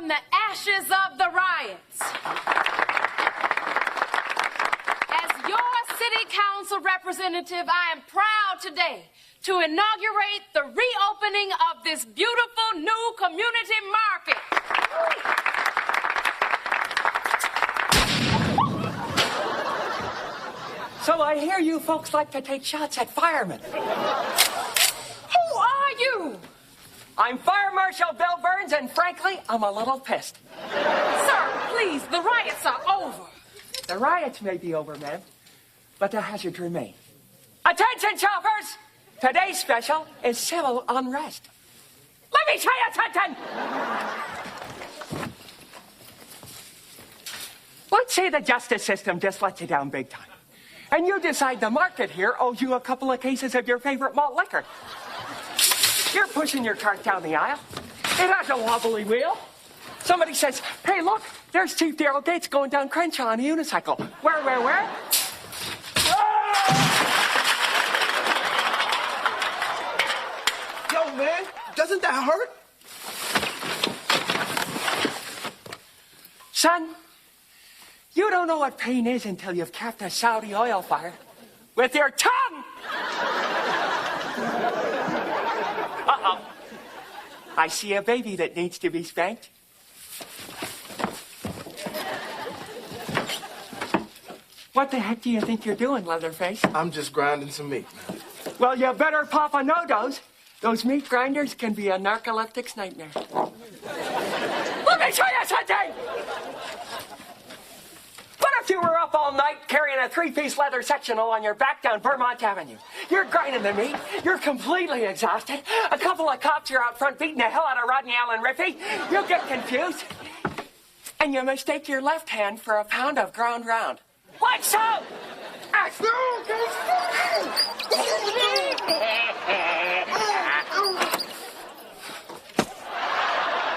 from the ashes of the riots. As your city council representative, I am proud today to inaugurate the reopening of this beautiful new community market. So I hear you folks like to take shots at firemen. Who are you? I'm Fire Marshal Bill Burns, and frankly, I'm a little pissed. Sir, please, the riots are over. The riots may be over, ma'am, but the hazards remain. Attention, shoppers! Today's special is civil unrest. Let me tell you something! Let's say the justice system just lets you down big time, and you decide the market here owes you a couple of cases of your favorite malt liquor. You're pushing your cart down the aisle. It has a wobbly wheel. Somebody says, hey, look, there's Chief Darrell Gates going down Crenshaw on a unicycle. Where? Yo, man, doesn't that hurt? Son, you don't know what pain is until you've capped a Saudi oil fire with your tongue. Uh-oh. I see a baby that needs to be spanked. What the heck do you think you're doing, Leatherface? I'm just grinding some meat, man. Well, you better pop a no-dose. Those meat grinders can be a narcoleptic's nightmare. Let me show you something! What if you were up all night carrying a 3-piece leather sectional on your back down Vermont Avenue? You're grinding the meat. You're completely exhausted. A couple of cops are out front beating the hell out of Rodney Allen Riffy. You get confused. And you mistake your left hand for a pound of ground round. Like so!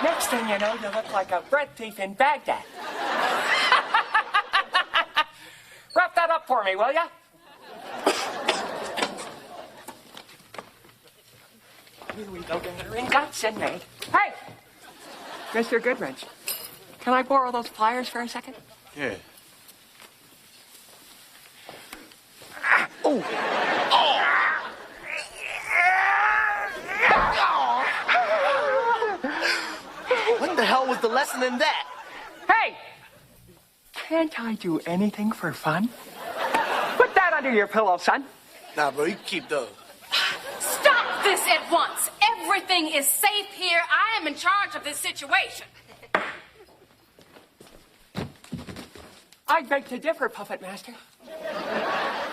Next thing you know, you look like a bread thief in Baghdad. Wrap that up for me, will ya? Here we go, gathering guts and made. Hey! Mr. Goodrich, can I borrow those pliers for a second? Yeah. Oh! What the hell was the lesson in that? Hey! Can't I do anything for fun? Put that under your pillow, son. Nah, bro, you can keep those. Stop this at once. Everything is safe here. I am in charge of this situation. I beg to differ, Puppet Master.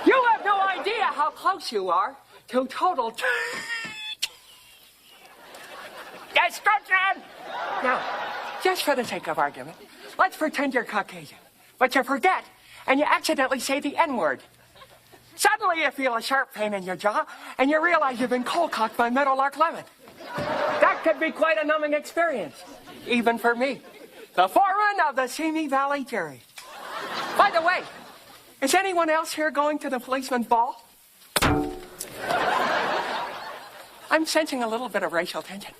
You have no idea how close you are to total destruction! Now, just for the sake of argument, let's pretend you're Caucasian. But you forget, and you accidentally say the N-word. Suddenly you feel a sharp pain in your jaw, and you realize you've been cold-cocked by Meadowlark Lemon. That could be quite a numbing experience, even for me, the foreman of the Simi Valley jury. By the way, is anyone else here going to the policeman's ball? I'm sensing a little bit of racial tension.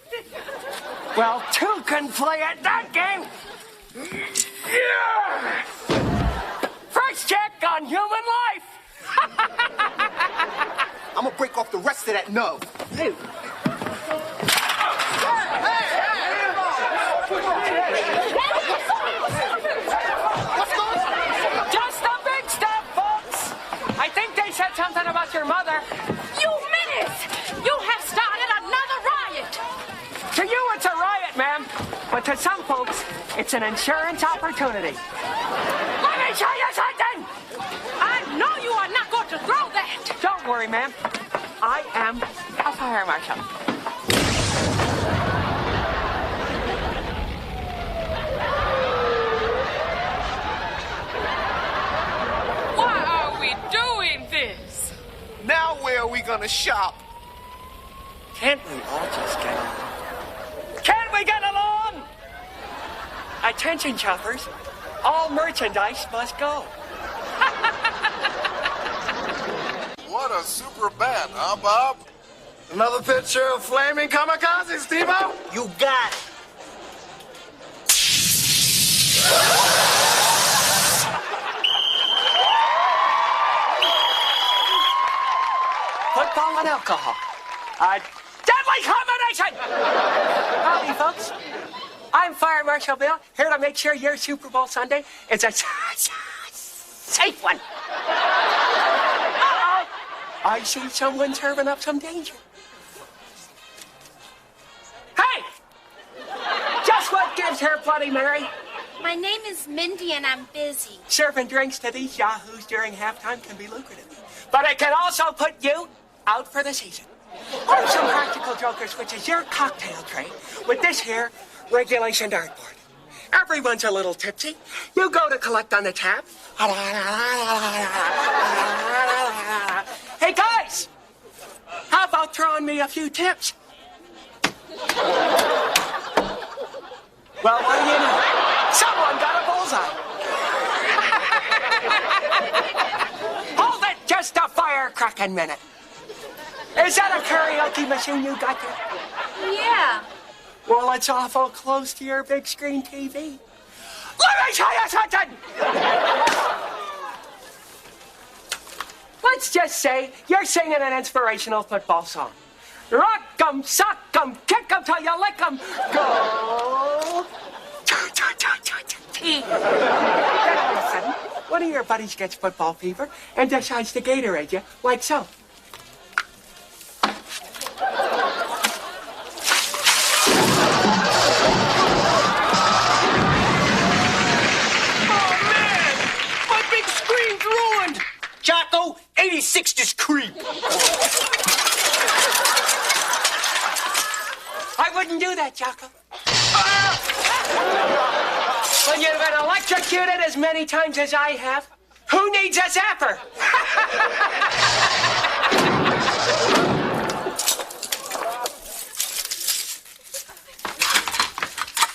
Well, two can play at that game. Yeah! First check on human life. I'm gonna break off the rest of that nub. Hey. Just the big stuff, folks. I think they said something about your mother. You menace! You have started another riot! To you, it's a riot, ma'am. But to some folks, it's an insurance opportunity. Let me show you something! I know you are not going to throw that! Don't worry, ma'am. I am a fire marshal. Why are we doing this? Now where are we gonna shop? Can't we all just get along? Can't we get along? Attention, shoppers. All merchandise must go. What a super band, huh, Bob? Another picture of flaming kamikazes, Steve-O? You got it. Football and alcohol. A deadly combination! Howdy, folks. I'm Fire Marshal Bill, here to make sure your Super Bowl Sunday is a safe one. Uh-oh. I see someone serving up some danger. Hey! Just what gives her Bloody Mary? My name is Mindy and I'm busy. Serving drinks to these yahoos during halftime can be lucrative. But it can also put you out for the season. Or some practical jokers, which is your cocktail tray, with this here regulation dartboard. Everyone's a little tipsy. You go to collect on the tab. Hey, guys! How about throwing me a few tips? Well, what do you know? Someone got a bullseye. Hold it just a firecracking minute. Is that a karaoke machine you got there? Yeah. Well, it's awful close to your big screen TV. Let me tell you something! Let's just say you're singing an inspirational football song. Rock 'em, sock 'em, kick 'em till you lick 'em. Go! Then all of a sudden, one of your buddies gets football fever and decides to Gatorade you, like so. My big screen's ruined! Jocko, 86 just creep. I wouldn't do that, Jocko. When you've been electrocuted as many times as I have, who needs a zapper?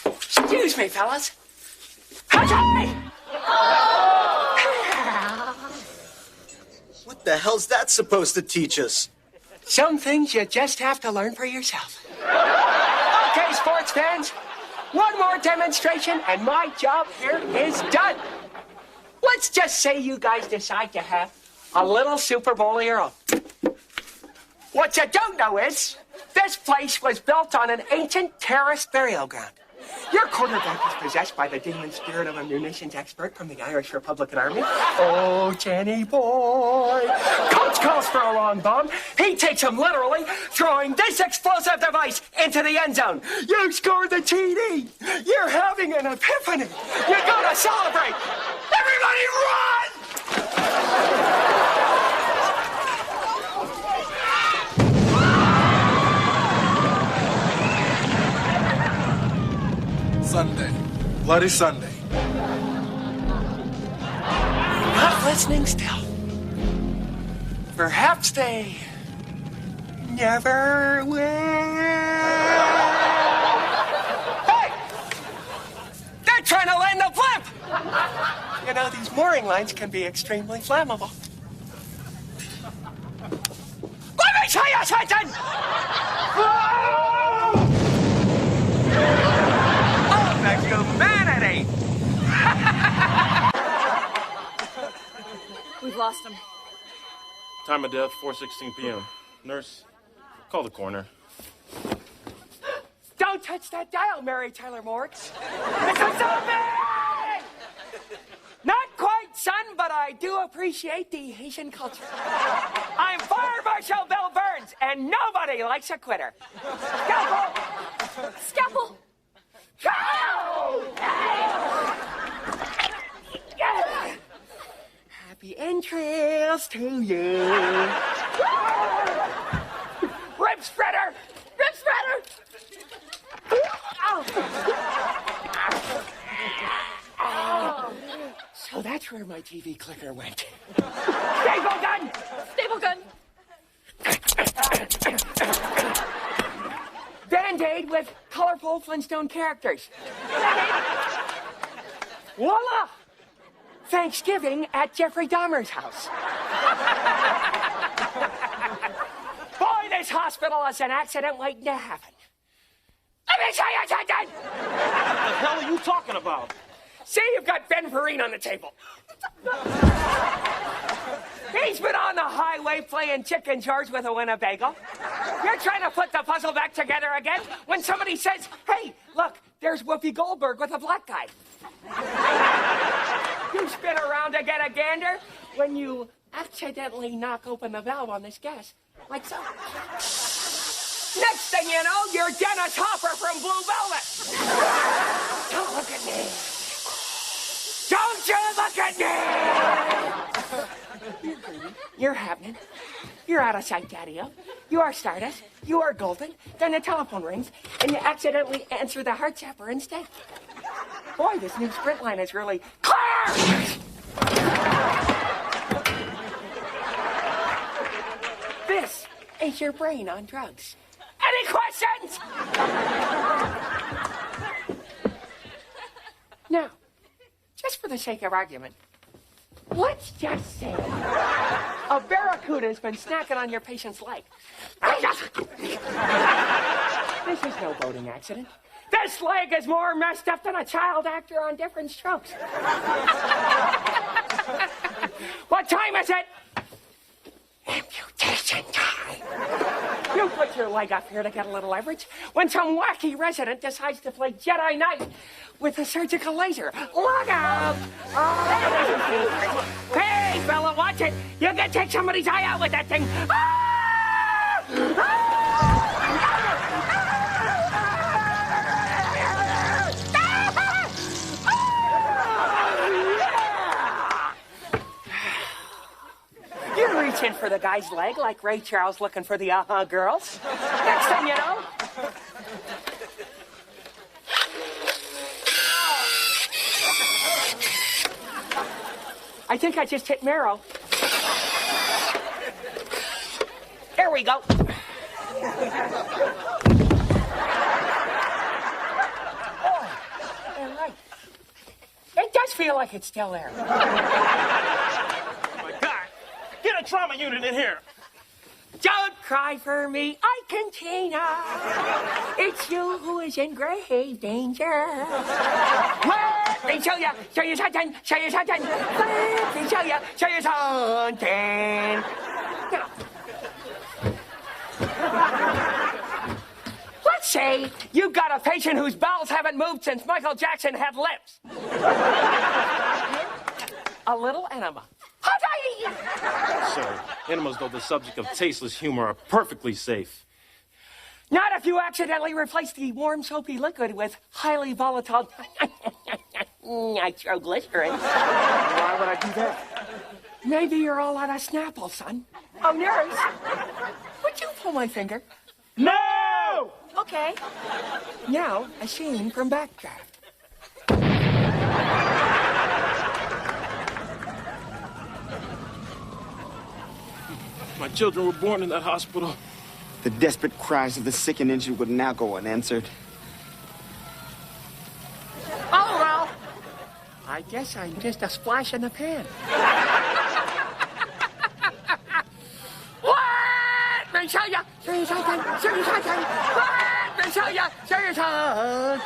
Excuse me, fellas. Okay. What the hell's that supposed to teach us? Some things you just have to learn for yourself. Okay, sports fans. One more demonstration and my job here is done. Let's just say you guys decide to have a little Super Bowl of your own. What you don't know is this place was built on an ancient terraced burial ground. Your quarterback is possessed by the demon spirit of a munitions expert from the Irish Republican Army. Oh, Jenny boy. Coach calls for a long bomb. He takes him literally, throwing this explosive device into the end zone. You scored the TD. You're having an epiphany. You're going to celebrate. Everybody run! Sunday. Bloody Sunday. Not listening still. Perhaps they never will. Hey! They're trying to land the flip! You know, these mooring lines can be extremely flammable. Let me tell you something! Oh, the humanity! We've lost him. Time of death, 4:16 p.m. Nurse, call the coroner. Don't touch that dial, Mary Tyler Morgs. It's a zombie! Not quite, son, but I do appreciate the Haitian culture. I'm Fire Marshal Bill Burns, and nobody likes a quitter. Scalpel! Scalpel! Go! Happy entrails to you. Rib spreader! Rib spreader! So that's where my TV clicker went. Staple gun! Staple gun! Band-Aid with colorful Flintstone characters. Voila! Thanksgiving at Jeffrey Dahmer's house. Boy, this hospital is an accident waiting to happen. Let me tell you something! What the hell are you talking about? See, you've got Ben Vereen on the table. He's been on the highway playing chicken George with a Winnebago. You're trying to put the puzzle back together again when somebody says, hey, look, there's Whoopi Goldberg with a black guy. You spin around to get a gander when you accidentally knock open the valve on this gas, like so. Next thing you know, you're Dennis Hopper from Blue Velvet. Don't look at me. Don't you look at me. You're happening. You're out of sight, Daddy-O. You are Stardust. You are golden. Then the telephone rings, and you accidentally answer the heart zapper instead. Boy, this new Sprint line is really clear! This is your brain on drugs. Any questions? Now, just for the sake of argument, let's just say a barracuda's been snacking on your patient's leg. This is no boating accident. This leg is more messed up than a child actor on Different Strokes. What time is it? Amputation time. You put your leg up here to get a little leverage when some wacky resident decides to play Jedi Knight with a surgical laser. Look out! Oh, hey, fella, watch it. You can take somebody's eye out with that thing. Ah! Ah! You're reaching for the guy's leg like Ray Charles looking for the girls. Next thing you know... I think I just hit marrow. There we go. Oh, all right. It does feel like it's still there. Get a trauma unit in here. Don't cry for me, I contain her. It's you who is in grave danger. Let me show you something, show you something. Let me show you something. Now, let's say you've got a patient whose bowels haven't moved since Michael Jackson had lips. A little enema. Sir, enemas, though the subject of tasteless humor, are perfectly safe. Not if you accidentally replace the warm, soapy liquid with highly volatile nitroglycerin. Why would I do that? Maybe you're all out of Snapple, son. Oh, nurse, would you pull my finger? No! Okay. Now, a scene from Backdraft. My children were born in that hospital. The desperate cries of the sick and injured would now go unanswered. Oh, well, I guess I'm just a splash in the pan. Let me show you something, show you something. Let me show you something.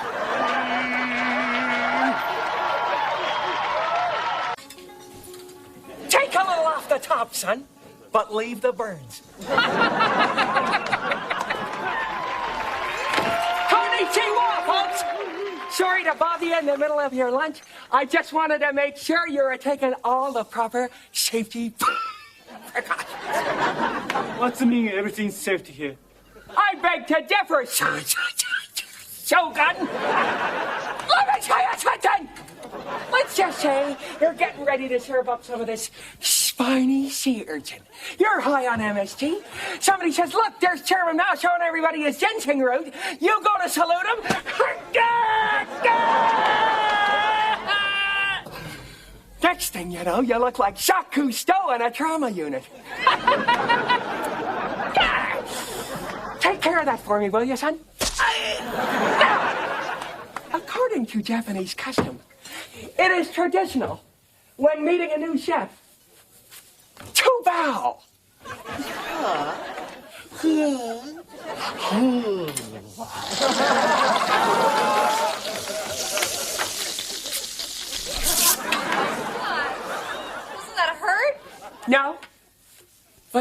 Take a little off the top, son. But leave the burns. Konnichiwa, folks! Sorry to bother you in the middle of your lunch. I just wanted to make sure you were taking all the proper safety precautions. What's the meaning of everything's safety here? I beg to differ, Shogun. Let me tell you something. Let's just say you're getting ready to serve up some of this spiny sea urchin. You're high on MSG. Somebody says, look, there's Chairman Mao showing everybody his ginseng root. You go to salute him. Next thing you know, you look like Jacques Cousteau in a trauma unit. Take care of that for me, will you, son? Now, according to Japanese custom, it is traditional, when meeting a new chef, to bow.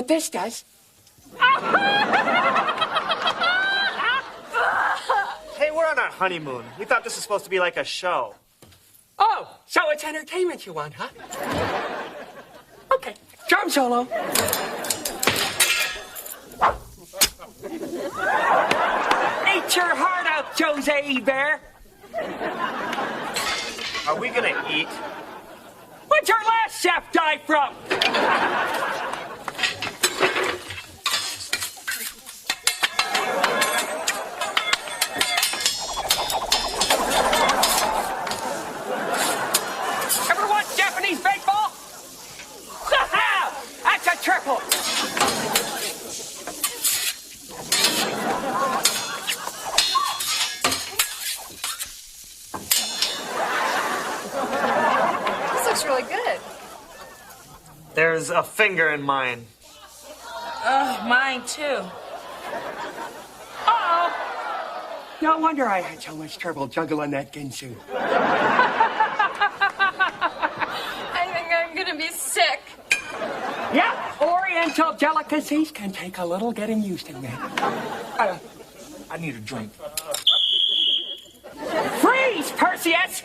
what this does. Hey, we're on our honeymoon. We thought this was supposed to be like a show. Oh, so it's entertainment you want, huh? Okay, drum solo. Eat your heart out, Jose Bear. Are we gonna eat? What'd your last chef die from? Ever watch Japanese baseball? That's a triple. This looks really good. There's a finger in mine. Oh, mine too. Uh-oh. No wonder I had so much trouble juggling that ginsu. I think I'm gonna be sick. Yeah, Oriental delicacies can take a little getting used to, man. I need a drink. Freeze, Perseus!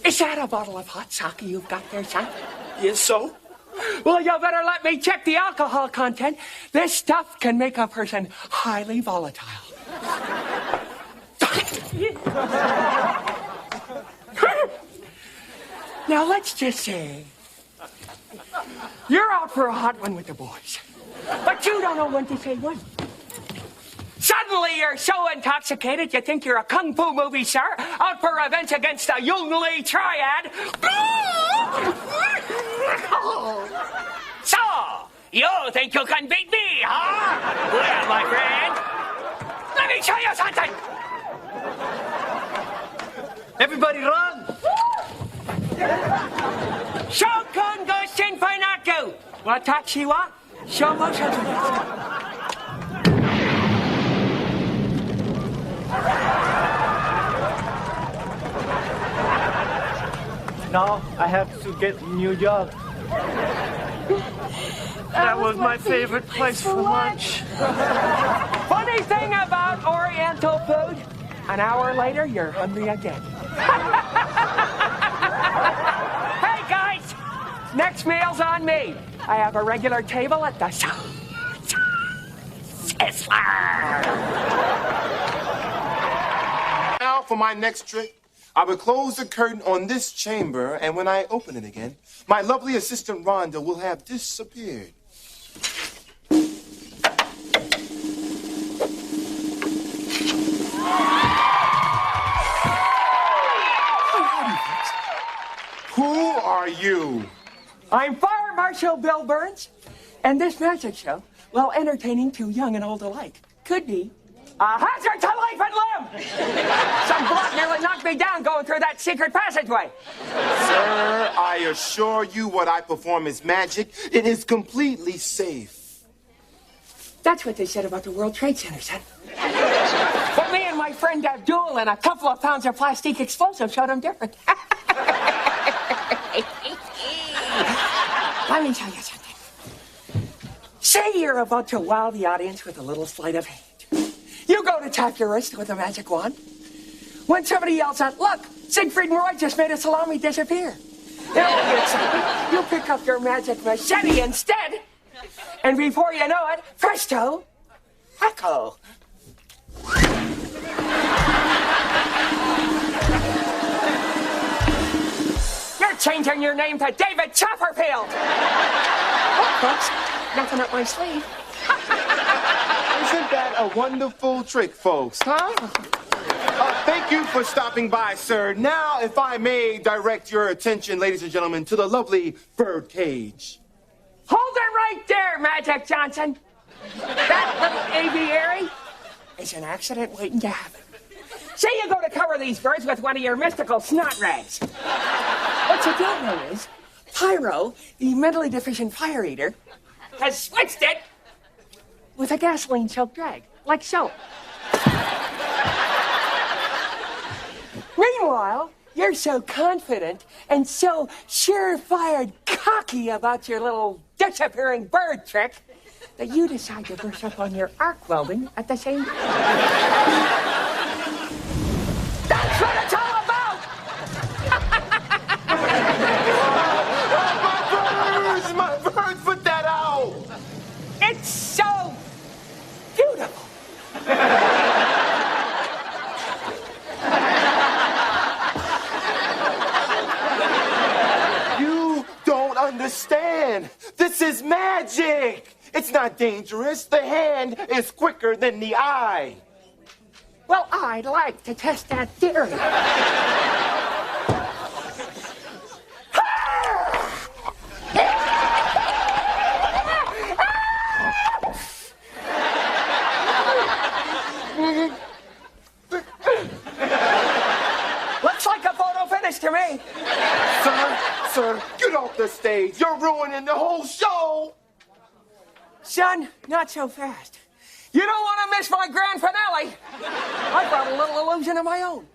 Is that a bottle of hot sake you've got there, son? Yes, so? Well, you better let me check the alcohol content. This stuff can make a person highly volatile. Now, let's just say you're out for a hot one with the boys, but you don't know when to say when. Suddenly, you're so intoxicated you think you're a kung fu movie star out for revenge against the Yung Lee triad. So, you think you can beat me, huh? Well, my friend, let me show you something. Everybody run! Shokun go Shinfainaku. Watashi wa Shomo Shotodesu. Now I have to get a new job. That was my favorite place for lunch. Funny thing about Oriental food, an hour later, you're hungry again. Hey, guys, next meal's on me. I have a regular table at the Sizzler. Now for my next trick, I will close the curtain on this chamber, and when I open it again, my lovely assistant Rhonda will have disappeared. Who are you? I'm Fire Marshal Bill Burns, and this magic show, while entertaining to young and old alike, could be a hazard to life and limb. Some blood nearly knocked me down going through that secret passageway. Sir, I assure you what I perform is magic. It is completely safe. That's what they said about the World Trade Center, son. But me and my friend Abdul and a couple of pounds of plastic explosive showed them different. Let me tell you something. Say you're about to wow the audience with a little sleight of hand. You go to tap your wrist with a magic wand. When somebody yells out, "Look, Siegfried and Roy just made a salami disappear." You pick up your magic machete instead. And before you know it, presto, echo. You're changing your name to David Chopperfield. Oh, folks, nothing up my sleeve. Isn't that a wonderful trick, folks, huh? Thank you for stopping by, sir. Now, if I may direct your attention, ladies and gentlemen, to the lovely bird cage. Hold it right there, Magic Johnson. That little aviary is an accident waiting to happen. Say you go to cover these birds with one of your mystical snot rags. What you don't know is, Pyro, the mentally deficient fire eater, has switched it with a gasoline-soaked drag, like so. Meanwhile, You're so confident and so sure-fired cocky about your little disappearing bird trick that you decide to brush up on your arc welding at the same time. That's what it's all about! My birds, put that out! It's so beautiful. You don't understand. This is magic. It's not dangerous. The hand is quicker than the eye. Well, I'd like to test that theory. Looks like a photo finish to me. Sir, get off the stage. You're ruining the whole show. Son, not so fast. You don't want to miss my grand finale. I brought a little illusion of my own.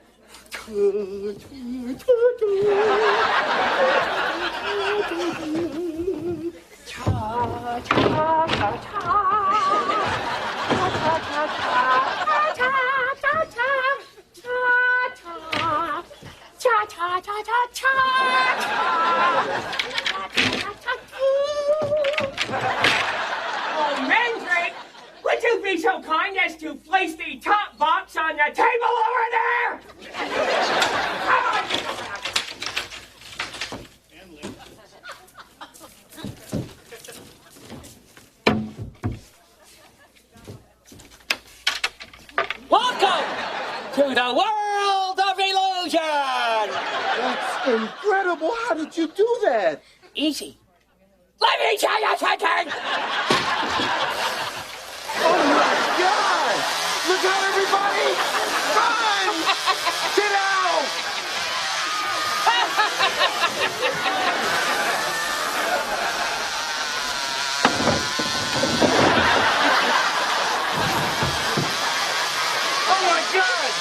Oh, Mandrake, would you be so kind as to place the top box on the table over there? Come on. Welcome to the world of illusion! That's incredible. How did you do that? Easy. Let me tell you something! Oh my God! Look out, everybody! Run! Get out! Oh my God!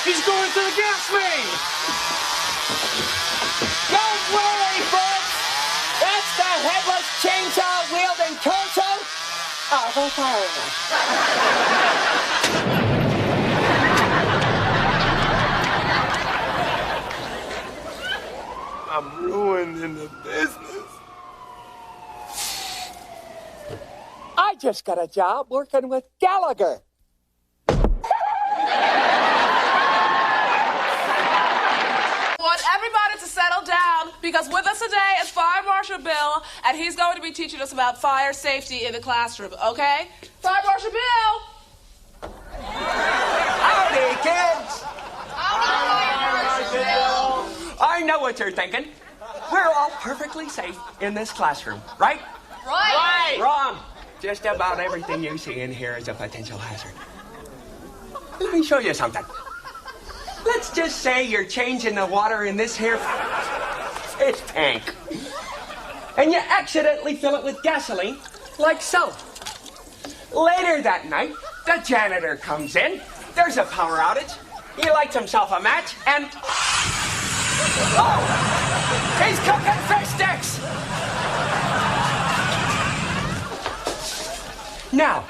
He's going to the gas main! Don't worry, folks! That's the headless chainsaw-wielding torso of a fireman. I'm ruined in the business. I just got a job working with Gallagher. I want everybody to settle down because with us today is Fire Marshal Bill, and he's going to be teaching us about fire safety in the classroom, okay? Fire Marshal Bill! Howdy, kids! I know what you're thinking. We're all perfectly safe in this classroom, right? Right! Wrong. Just about everything you see in here is a potential hazard. Let me show you something. Let's just say you're changing the water in this here fish tank. And you accidentally fill it with gasoline, like so. Later that night, the janitor comes in. There's a power outage. He lights himself a match and... Oh! He's cooking fish sticks! Now,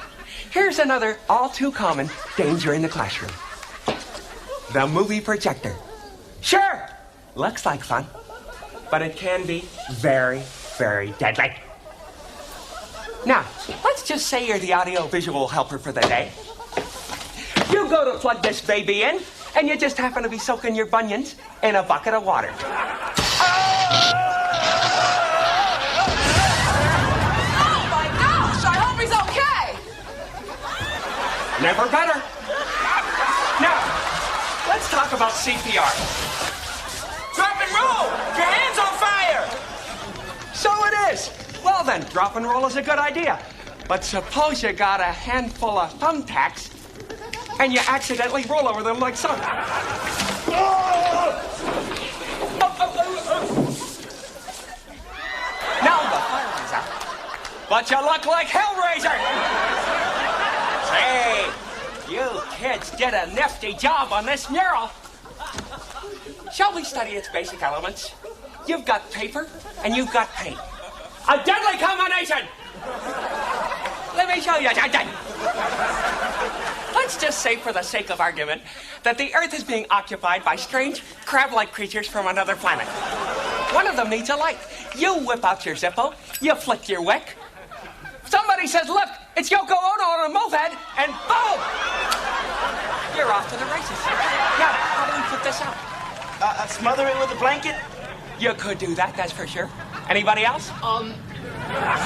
here's another all-too-common danger in the classroom. The movie projector. Sure, looks like fun, but it can be very, very deadly. Now, let's just say you're the audio-visual helper for the day. You go to plug this baby in, and you just happen to be soaking your bunions in a bucket of water. Oh my gosh, I hope he's okay! Never better. Now, let's talk about CPR. Drop and roll! Your hand's on fire! So it is. Well then, drop and roll is a good idea. But suppose you got a handful of thumbtacks and you accidentally roll over them like so. Now the fire is out. But you look like Hellraiser. Say, you kids did a nifty job on this mural. Shall we study its basic elements? You've got paper and you've got paint. A deadly combination! Let me show you. Let's just say, for the sake of argument, that the Earth is being occupied by strange, crab-like creatures from another planet. One of them needs a light. You whip out your Zippo, you flick your wick. Somebody says, look, it's Yoko Ono on a moped, and boom! You're off to the races. Now, how do we put this out? Smother it with a blanket? You could do that, that's for sure. Anybody else?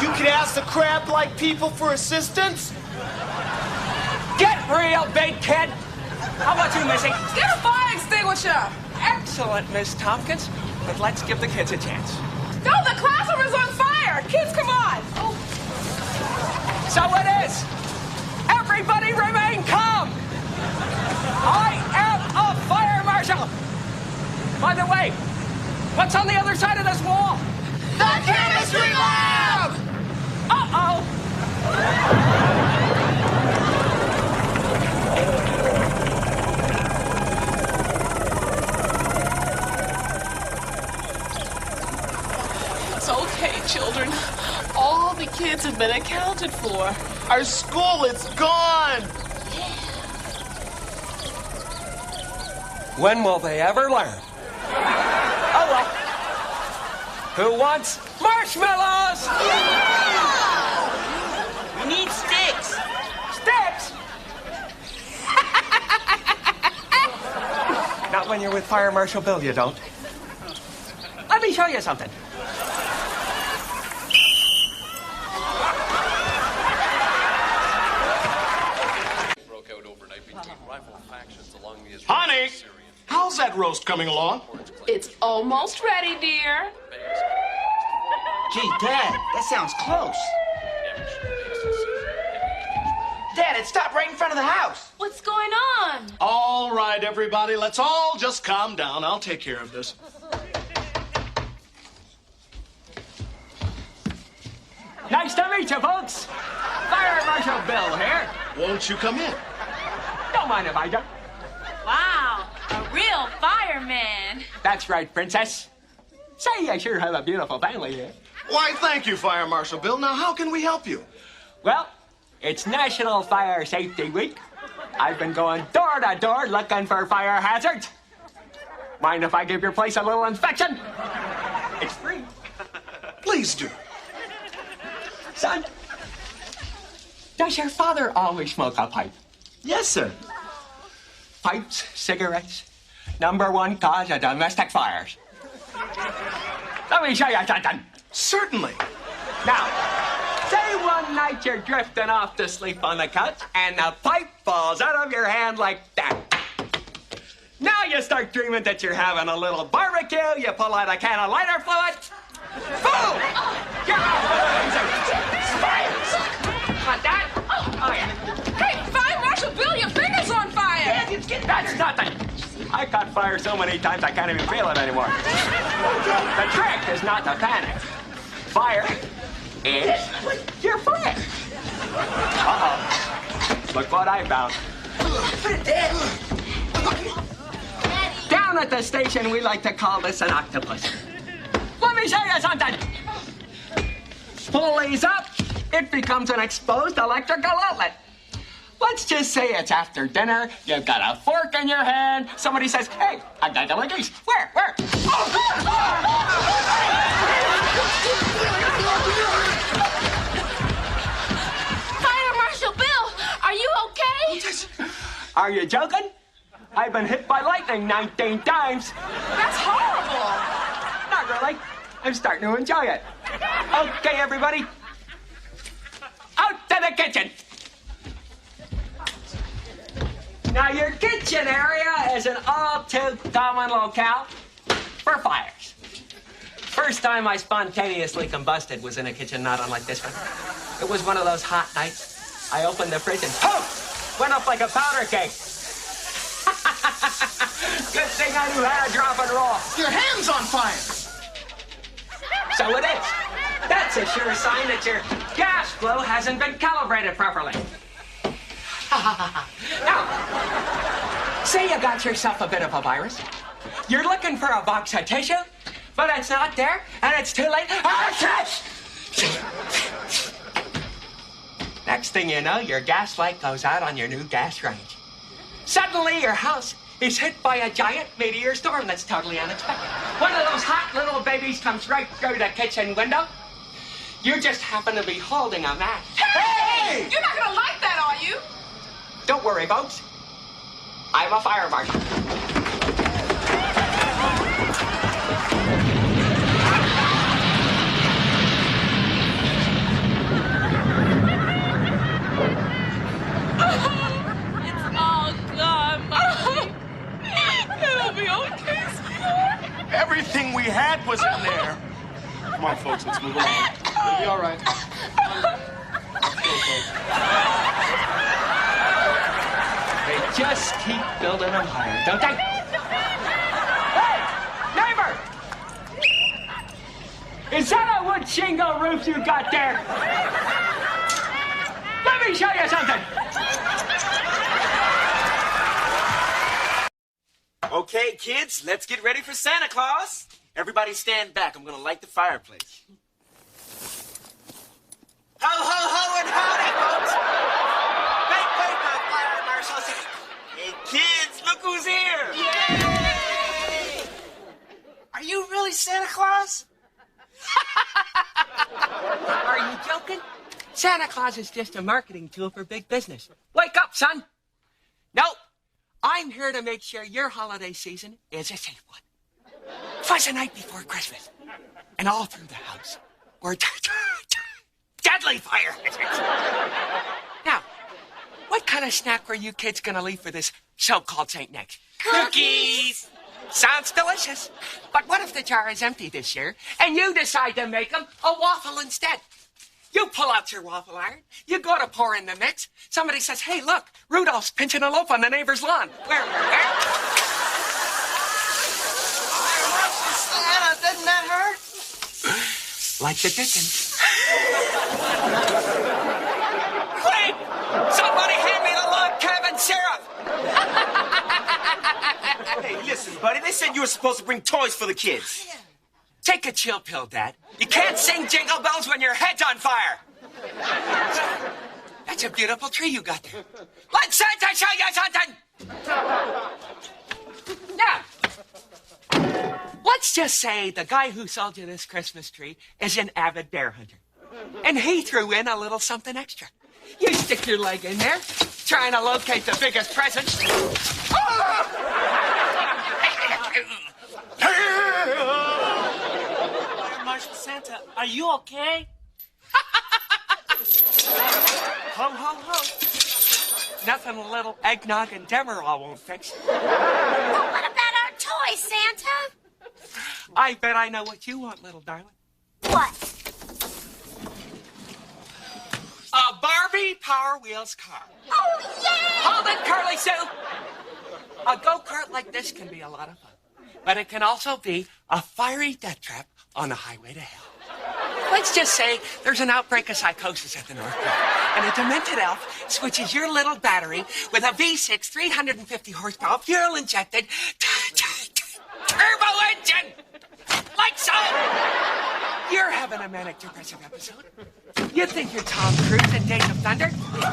You could ask the crab-like people for assistance? Get real, big kid! How about you, Missy? Get a fire extinguisher! Excellent, Miss Tompkins. But let's give the kids a chance. No, the classroom is on fire! Kids, come on! Oh. So it is! Everybody remain calm! I am a fire marshal! By the way, what's on the other side of this wall? The chemistry lab! Uh-oh! It's okay, children. All the kids have been accounted for. Our school is gone! When will they ever learn? Oh, well. Who wants marshmallows? We need sticks! Sticks? Not when you're with Fire Marshal Bill, you don't. Let me show you something. Broke out overnight between rival factions along the Israeli Honey, how's that roast coming along? It's almost ready, dear. Gee, Dad, that sounds close. Dad, it stopped right in front of the house. What's going on? All right, everybody, let's all just calm down. I'll take care of this. Nice to meet you, folks. Fire Marshal Bill here. Won't you come in? Don't mind if I don't. Wow, a real fireman. That's right, Princess. Say, I sure have a beautiful family here. Why, thank you, Fire Marshal Bill. Now, how can we help you? Well, it's National Fire Safety Week. I've been going door to door looking for fire hazards. Mind if I give your place a little inspection? It's free. Please do. Son, does your father always smoke a pipe? Yes, sir. Pipes, cigarettes, #1 cause of domestic fires. Let me show you something. Certainly. Now, say one night you're drifting off to sleep on the couch and the pipe falls out of your hand like that. Now you start dreaming that you're having a little barbecue, you pull out a can of lighter fluid, boom! You're off to the races. Fires! Want that? Oh, yeah. Hey, Fire Marshal Bill, your finger's on fire! That's nothing. I caught fire so many times I can't even feel it anymore. The trick is not to panic. Fire is your friend. Uh-oh. Look what I found. Down at the station, we like to call this an octopus. Let me show you something. Pulleys up, it becomes an exposed electrical outlet. Let's just say it's after dinner, you've got a fork in your hand, somebody says, hey, I got the leggies. Where? Fire Marshal Bill, are you okay? Are you joking? I've been hit by lightning 19 times. That's horrible! Not really. I'm starting to enjoy it. Okay, everybody. Out to the kitchen. Now, your kitchen area is an all too common locale for fires. First time I spontaneously combusted was in a kitchen not unlike this one. It was one of those hot nights. I opened the fridge and poof! Went up like a powder keg. Good thing I knew how to drop and roll. Your hand's on fire. So it is. That's a sure sign that your gas flow hasn't been calibrated properly. Now, say you got yourself a bit of a virus. You're looking for a box of tissue, but it's not there, and it's too late. Next thing you know, your gas light goes out on your new gas range. Suddenly, your house is hit by a giant meteor storm that's totally unexpected. One of those hot little babies comes right through the kitchen window. You just happen to be holding a match. Hey! You're not gonna like that, are you? Don't worry, folks. I'm a fire marshal. It's all gone, Mommy. It'll be okay, sweetheart. Everything we had was in there. Come on, folks, let's move along. It'll be all right. They just keep building them higher, don't they? Hey, neighbor! Is that a wood shingle roof you got there? Let me show you something. Okay, kids, let's get ready for Santa Claus. Everybody stand back. I'm gonna light the fireplace. Ho, ho, ho, and howdy, folks. Wait, my fire marshals. Hey, kids, look who's here. Yay! Are you really Santa Claus? Are you joking? Santa Claus is just a marketing tool for big business. Wake up, son. Nope. I'm here to make sure your holiday season is a safe one. 'Twas the night before Christmas, and all through the house were deadly fire hazards. Now, what kind of snack were you kids gonna leave for this so-called Saint Nick? Cookies! Sounds delicious. But what if the jar is empty this year, and you decide to make them a waffle instead? You pull out your waffle iron, you go to pour in the mix. Somebody says, hey, look, Rudolph's pinching a loaf on the neighbor's lawn. Where? Santa, doesn't that hurt? Like the Dickens. Quick! Somebody hand me the log cabin syrup! Hey, listen, buddy, they said you were supposed to bring toys for the kids. Take a chill pill, Dad. You can't sing Jingle Bells when your head's on fire. That's a beautiful tree you got there. Let Santa show you something! Now, let's just say the guy who sold you this Christmas tree is an avid bear hunter. And he threw in a little something extra. You stick your leg in there, trying to locate the biggest present. Marshal Santa, are you okay? Ho, ho, ho. Nothing a little eggnog and Demerol won't fix. What about our toy, Santa? I bet I know what you want, little darling. What? A Barbie Power Wheels car. Oh, yay! Hold it, Curly Sue! A go-kart like this can be a lot of fun, but it can also be a fiery death trap on the highway to hell. Let's just say there's an outbreak of psychosis at the North Pole, and a demented elf switches your little battery with a V6 350 horsepower fuel-injected turbo engine! Like so! You're having a manic depressive episode. You think you're Tom Cruise in Days of Thunder?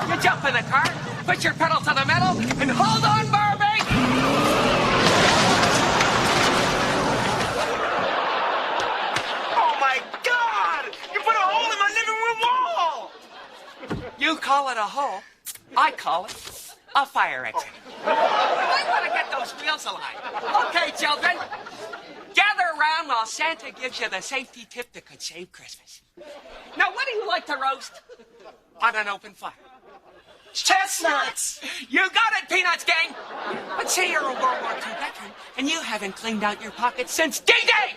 You jump in the car, put your pedal to the metal, and hold on, Barbie! Oh, my God! You put a hole in my living room wall! You call it a hole, I call it a fire exit. You might want to get those wheels aligned. Okay, children. Gather around while Santa gives you the safety tip that could save Christmas. Now, what do you like to roast on an open fire? Chestnuts! You got it, Peanuts gang! Let's say you're a World War II veteran and you haven't cleaned out your pockets since D-Day!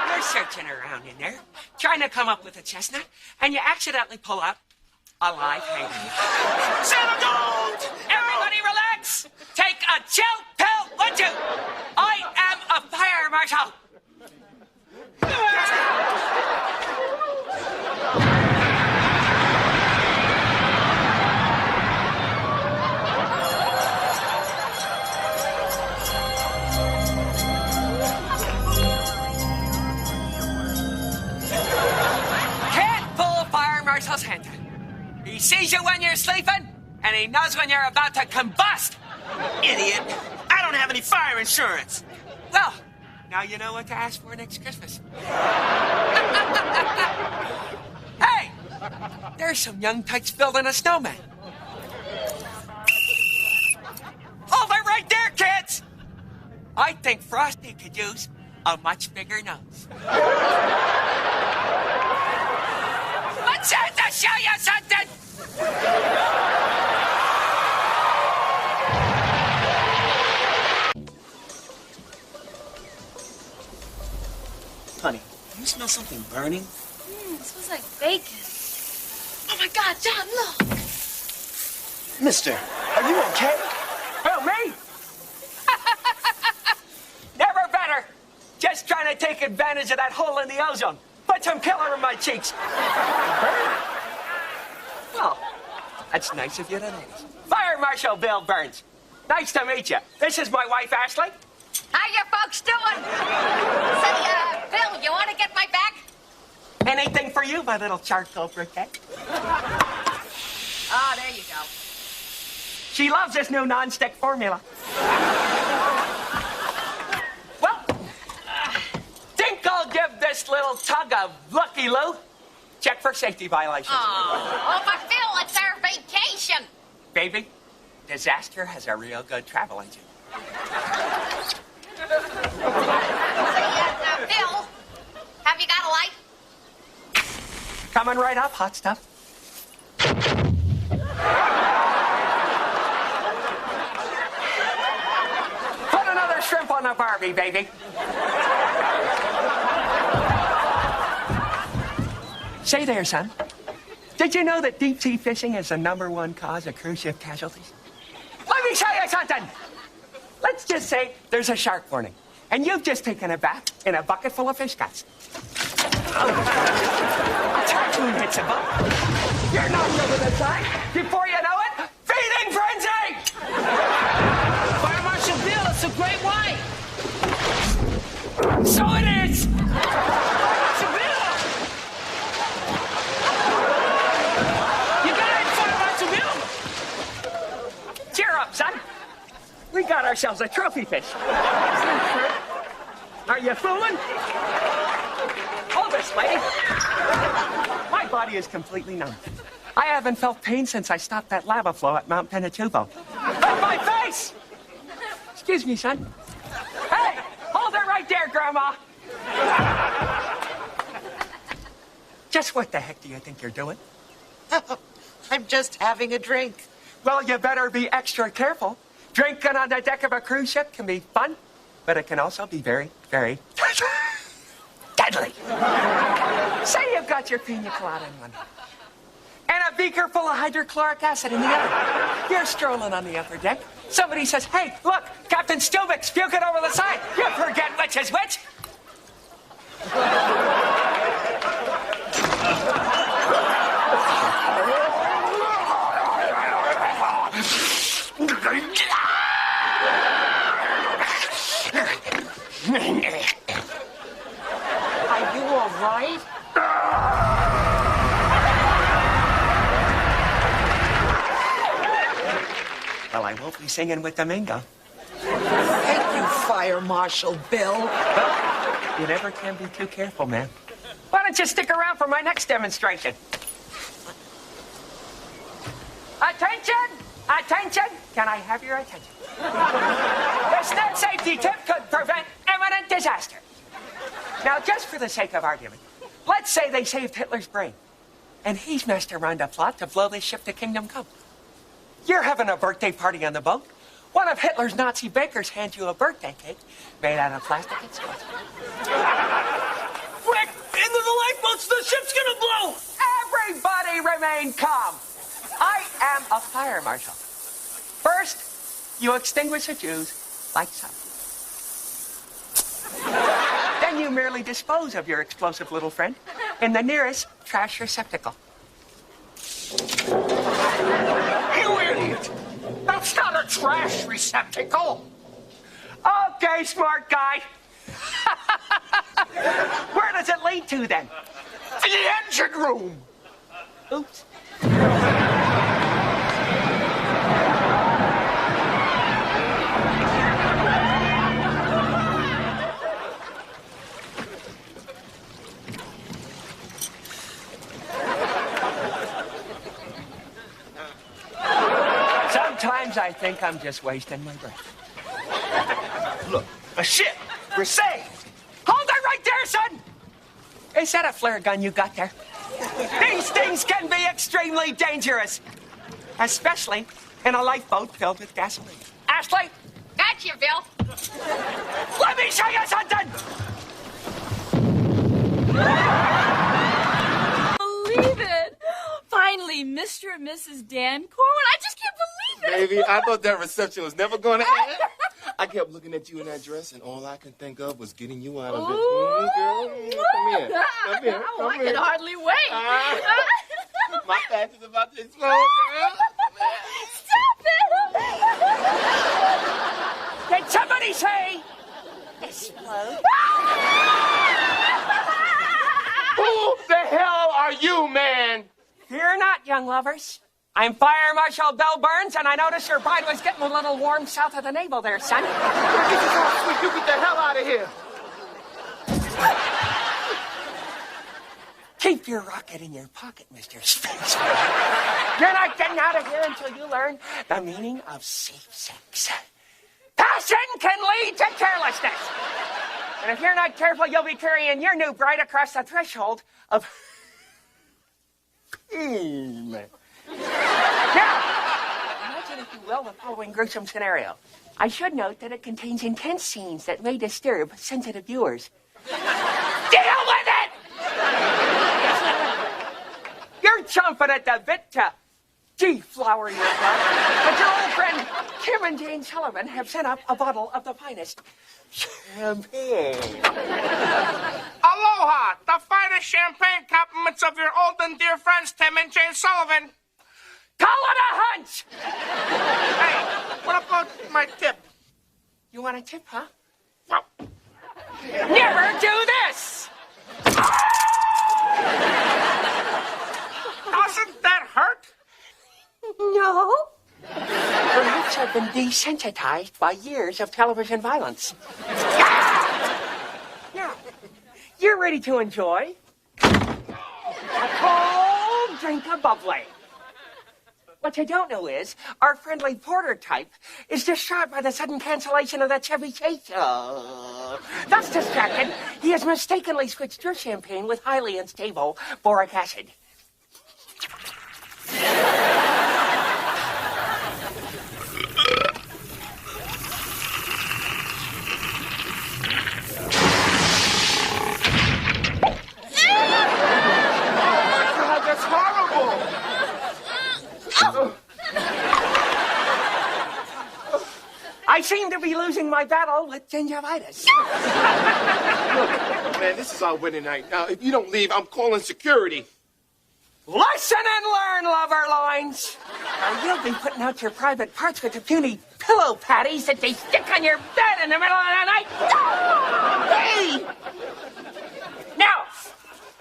You're searching around in there, trying to come up with a chestnut, and you accidentally pull out a live hanger. Santa, don't! Everybody relax! Take a chill pill, would you? I am a fire marshal! He sees you when you're sleeping, and he knows when you're about to combust. Idiot. I don't have any fire insurance. Well, now you know what to ask for next Christmas. Hey, there's some young tykes building a snowman. Hold it right there, kids. I think Frosty could use a much bigger nose. Let's Santa show you something. Honey, do you smell something burning? It smells like bacon. Oh my God, John, look. Mister, are you okay? Who, me? Never better. Just trying to take advantage of that hole in the ozone. Put some killer in my cheeks. Well, that's nice of you to notice. Fire Marshal Bill Burns. Nice to meet you. This is my wife, Ashley. How you folks doing? Say, Bill, you want to get my back? Anything for you, my little charcoal briquette. Ah, there you go. She loves this new non-stick formula. Well, think I'll give this little tug a looky-loo. Check for safety violations. Oh, but Bill, it's our vacation. Baby, disaster has a real good travel agent. Bill, have you got a light? Coming right up, hot stuff. Put another shrimp on the Barbie, baby. Say there, son. Did you know that deep-sea fishing is the #1 cause of cruise ship casualties? Let me show you something. Let's just say there's a shark warning, and you've just taken a bath in a bucket full of fish guts. A typhoon hits a boat. You're knocked over the side. Before you know it, feeding frenzy! Fire Marshal Bill, it's a great white. So it is! Fire Marshal Bill! You got it, Fire Marshal Bill! Cheer up, son. We got ourselves a trophy fish. Are you fooling? Hold this, lady. My body is completely numb. I haven't felt pain since I stopped that lava flow at Mount Pinatubo. But my face! Excuse me, son. Hey, hold it right there, Grandma. Just what the heck do you think you're doing? I'm just having a drink. Well, you better be extra careful. Drinking on the deck of a cruise ship can be fun, but it can also be very, very deadly. Say you've got your pina colada in one hand and a beaker full of hydrochloric acid in the other. You're strolling on the upper deck. Somebody says, "Hey, look, Captain Stubik's puking over the side." You forget which is which. Are you all right? Well, I won't be singing with the Mingo. Thank you, Fire Marshal Bill. Well, you never can be too careful, man. Why don't you stick around for my next demonstration? Attention! Attention! Can I have your attention? This net safety tip could prevent imminent disaster. Now, just for the sake of argument, let's say they saved Hitler's brain, and he's messed around a plot to blow this ship to Kingdom Come. You're having a birthday party on the boat. One of Hitler's Nazi bakers hands you a birthday cake made out of plastic and salt. Quick! Into the lifeboats! The ship's gonna blow! Everybody remain calm. I am a fire marshal. First, you extinguish the fuse like so. Then you merely dispose of your explosive little friend in the nearest trash receptacle. You idiot! That's not a trash receptacle! Okay, smart guy. Where does it lead to then? To the engine room! Oops. Sometimes I think I'm just wasting my breath. Look, a ship. We're safe. Hold it right there, son! Is that a flare gun you got there? These things can be extremely dangerous, especially in a lifeboat filled with gasoline. Ashley? Gotcha, Bill. Let me show you something! Believe it. Finally, Mr. and Mrs. Dan Corwin. I just can't believe it. Baby, I thought that reception was never going to end. I kept looking at you in that dress, and all I could think of was getting you out of it. Girl, come here. Come here. Oh, I can hardly wait. My pants is about to explode, girl. Stop it! Did somebody say explode? Who the hell are you, man? Fear not, young lovers. I'm Fire Marshal Bill Burns, and I noticed your bride was getting a little warm south of the navel there, son. Get this off, sweet. You get the hell out of here. Keep your rocket in your pocket, Mr. Spence. You're not getting out of here until you learn the meaning of safe sex. Passion can lead to carelessness. And if you're not careful, you'll be carrying your new bride across the threshold of... Now, imagine, if you will, the following gruesome scenario. I should note that it contains intense scenes that may disturb sensitive viewers. Deal with it! You're chomping at the bit to deflower your blood, but your old friend Kim and Jane Sullivan have sent up a bottle of the finest champagne. Aloha! The finest champagne compliments of your old and dear friends, Tim and Jane Sullivan. Call it a hunch! Hey, what about my tip? You want a tip, huh? No. Never do this! Doesn't that hurt? No. Perhaps I've been desensitized by years of television violence. Now, you're ready to enjoy a cold drink of bubbly. What you don't know is, our friendly porter type is distraught by the sudden cancellation of that Chevy Chase. Thus distracted, he has mistakenly switched your champagne with highly unstable boric acid. That's horrible. I seem to be losing my battle with gingivitis. Look, man, this is our wedding night. Now, if you don't leave, I'm calling security. Listen and learn, lover loins. Or you'll be putting out your private parts with the puny pillow patties that they stick on your bed in the middle of the night. Hey! Now,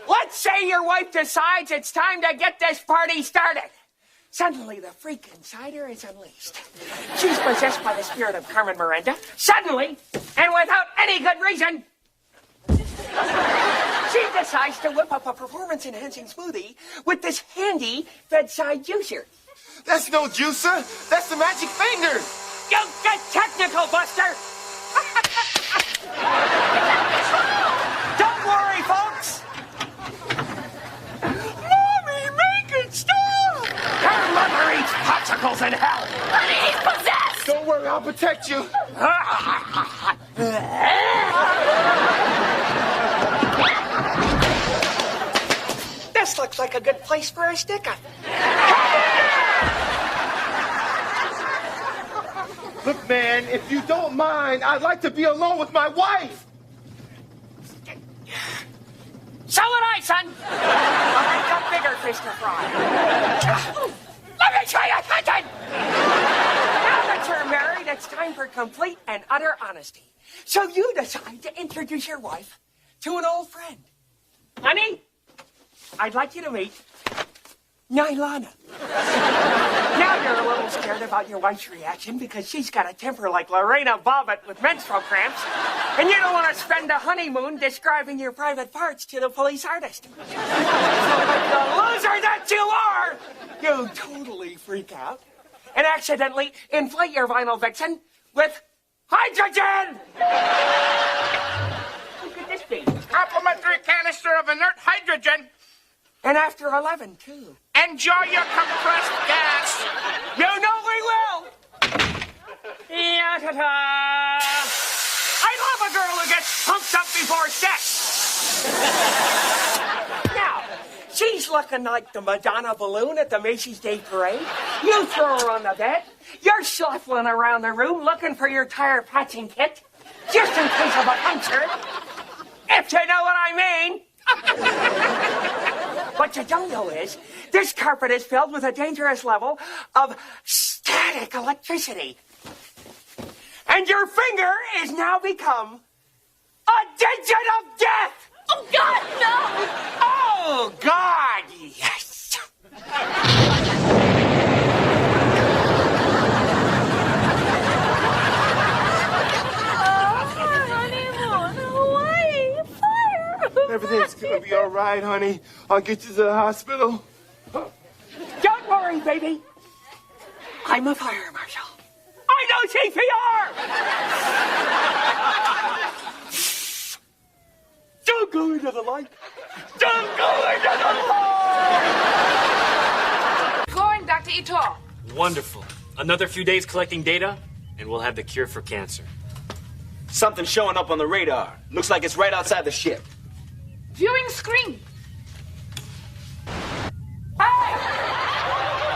let's say your wife decides it's time to get this party started. Suddenly, the freak inside her is unleashed. She's possessed by the spirit of Carmen Miranda. Suddenly, and without any good reason, she decides to whip up a performance-enhancing smoothie with this handy bedside juicer. That's no juicer. That's the magic finger. You get technical, Buster. Don't worry, folks. Mommy, make it stop. Her mother eats popsicles in hell. Honey, he's possessed. Don't worry, I'll protect you. This looks like a good place for a stick-up. Look, man, if you don't mind, I'd like to be alone with my wife. So would I, son. But I've got bigger fish to fry. Let me show you something. Now that you're married, it's time for complete and utter honesty. So you decide to introduce your wife to an old friend. Honey, I'd like you to meet Nylana. Now you're a little scared about your wife's reaction because she's got a temper like Lorena Bobbitt with menstrual cramps, and you don't want to spend a honeymoon describing your private parts to the police artist. So like the loser that you are, you totally freak out and accidentally inflate your vinyl vixen with hydrogen! What could this be? Complimentary canister of inert hydrogen. And after 11, too. Enjoy your compressed gas. You know we will! Ya-ta-ta! I love a girl who gets pumped up before sex! Now, she's looking like the Madonna balloon at the Macy's Day Parade. You throw her on the bed. You're shuffling around the room looking for your tire patching kit, just in case of a puncture. If you know what I mean. What you don't know is, this carpet is filled with a dangerous level of static electricity. And your finger is now become a digit of death! Oh, God, no! Oh, God, yes! Everything's gonna be all right, honey. I'll get you to the hospital. Don't worry, baby. I'm a fire marshal. I know CPR! Don't go into the light. Don't go into the light! Going, Dr. Ito. Wonderful. Another few days collecting data, and we'll have the cure for cancer. Something's showing up on the radar. Looks like it's right outside the ship. Viewing screen. Hey!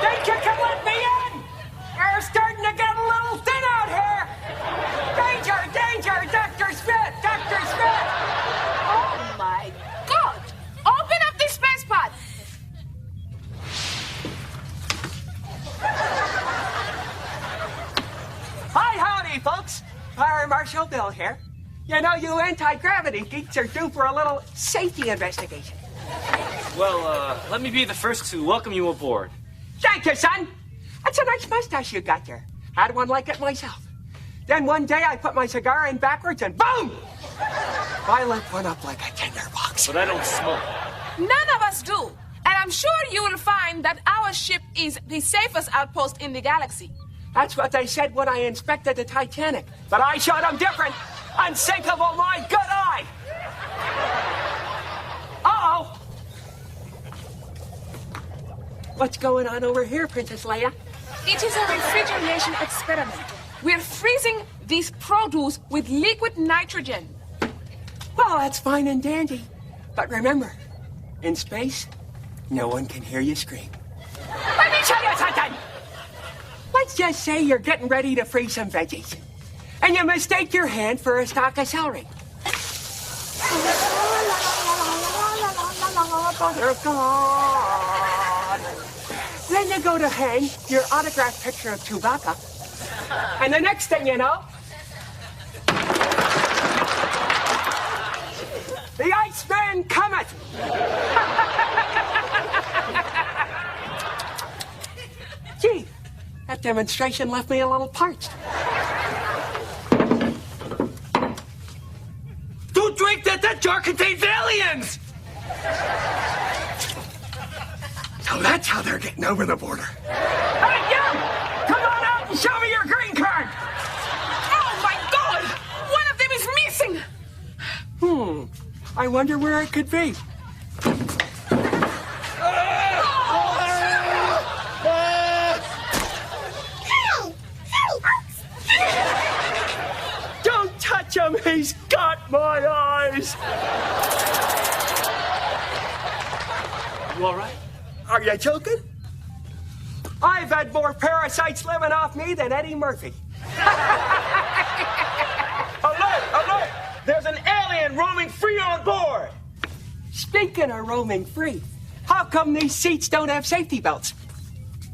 Think you can let me in? We're starting to get a little thin out here. Danger, danger, Dr. Smith, Dr. Smith. Oh, my God. Open up this space pod. Hi, howdy, folks. Fire Marshal Bill here. You know, you anti-gravity geeks are due for a little safety investigation. Well, let me be the first to welcome you aboard. Thank you, son. That's a nice mustache you got there. Had one like it myself. Then one day I put my cigar in backwards and boom! I lit one up like a tinderbox. But I don't smoke. None of us do. And I'm sure you will find that our ship is the safest outpost in the galaxy. That's what they said when I inspected the Titanic. But I showed them different. Unsinkable, my good eye. Uh-oh. What's going on over here, Princess Leia? It is a refrigeration experiment. We're freezing this produce with liquid nitrogen. Well, that's fine and dandy. But remember, in space, no one can hear you scream. Let me tell you something. Let's just say you're getting ready to freeze some veggies. And you mistake your hand for a stalk of celery. Butter God. Then you go to hang your autographed picture of Chewbacca. And the next thing you know, the Iceman cometh. Gee, that demonstration left me a little parched. Don't drink that! That jar contains aliens! So that's how they're getting over the border. Hey, you! Come on out and show me your green card! Oh, my God! One of them is missing! I wonder where it could be. Don't touch him! He's got my eyes! You all right? Are you joking? I've had more parasites living off me than Eddie Murphy. Alert! Alert! There's an alien roaming free on board! Speaking of roaming free, how come these seats don't have safety belts?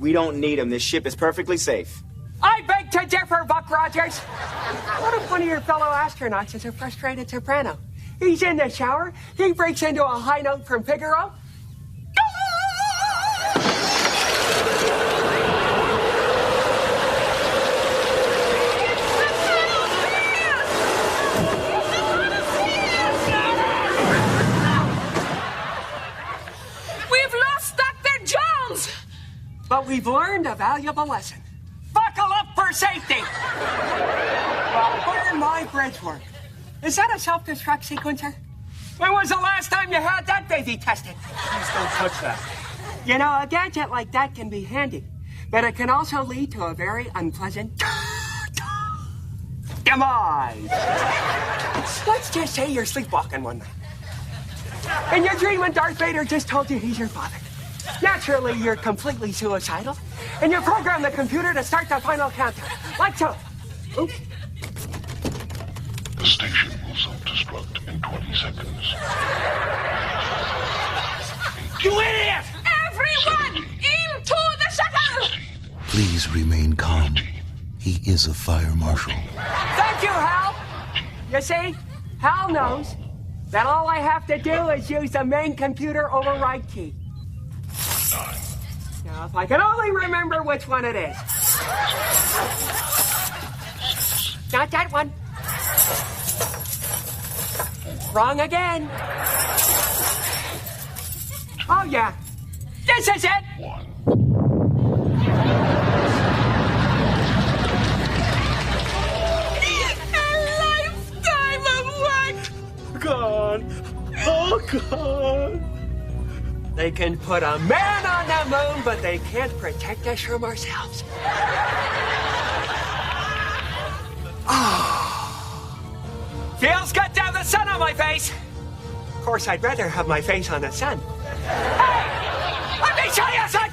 We don't need them. This ship is perfectly safe. I beg to differ, Buck Rogers. What if one of your fellow astronauts is a frustrated soprano? He's in the shower, he breaks into a high note from Figaro. We've lost Dr. Jones! But we've learned a valuable lesson. for safety. Well, burn my bridge work. Is that a self-destruct sequencer? When was the last time you had that baby tested? Please don't touch that. You know, a gadget like that can be handy, but it can also lead to a very unpleasant demise. Let's just say you're sleepwalking one night. And you're dreaming Darth Vader just told you he's your father. Naturally, you're completely suicidal, and you program the computer to start the final countdown. Like so. Oops. The station will self-destruct in 20 seconds. You idiot! Everyone into the shuttle! Please remain calm. He is a fire marshal. Thank you, Hal. You see, Hal knows that all I have to do is use the main computer override key. Now, if I can only remember which one it is. Not that one. Wrong again. Oh, yeah. This is it. A lifetime of work! Gone. Oh, gone. They can put a man on the moon, but they can't protect us from ourselves. Feels good to have the sun on my face. Of course, I'd rather have my face on the sun. Hey! Let me show you something!